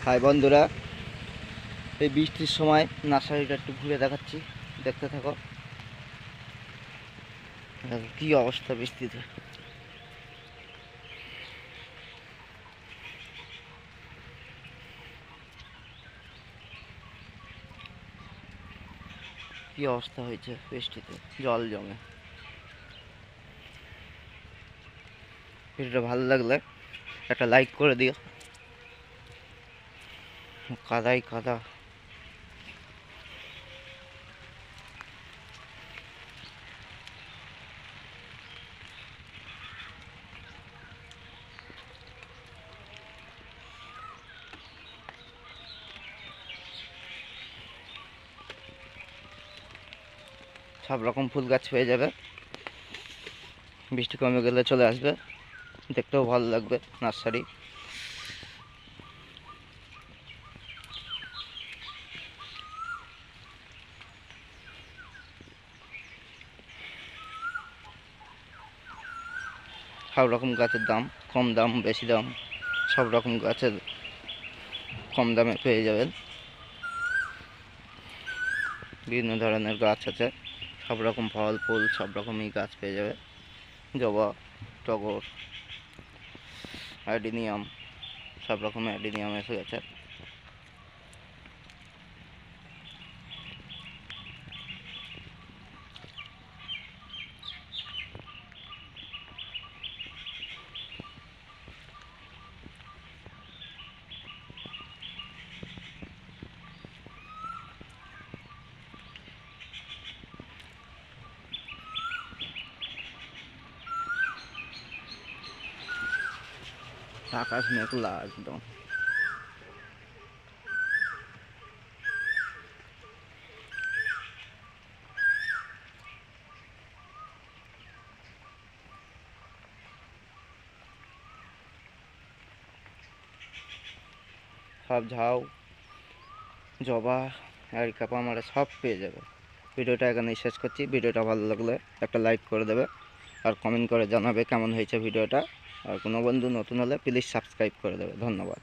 High বন্ধুরা, এই বৃষ্টির সময় নার্সারিটা একটু ঘুরে দেখাচ্ছি, দেখতে থাকো। দেখো কি অবস্থা বৃষ্টিতে। কি অবস্থা হয়েছে বৃষ্টিতে, জল জমে। ভিডিওটা ভালো লাগলে একটা লাইক করে দিও। কাদাই কাদা। সব রকম ফুল গাছ পেয়ে যাবে, বৃষ্টি কমে গেলে চলে আসবে, দেখতেও ভালো লাগবে নার্সারি। সব রকম গাছের দাম, কম দাম বেশি দাম, সব রকম গাছের কম দামে পেয়ে যাবেন। বিভিন্ন ধরনের গাছ আছে, সব রকম ফল ফুল সব রকমই গাছ পেয়ে যাবে। জবা, টগর, অ্যাডিনিয়াম, সব রকমের অ্যাডিনিয়াম এসে গেছে। আকাশ মেঘলা একদম। সব ঝাউ, জবা, এরিকা পামারা সব পেয়ে যাবে। ভিডিওটা এখানেই শেষ করছি। ভিডিওটা ভালো লাগলে একটা লাইক করে দেবে, আর কমেন্ট করে জানাবে কেমন হয়েছে ভিডিওটা। আর কোনো বন্ধু নতুন হলে প্লিজ সাবস্ক্রাইব করে দেবে। ধন্যবাদ।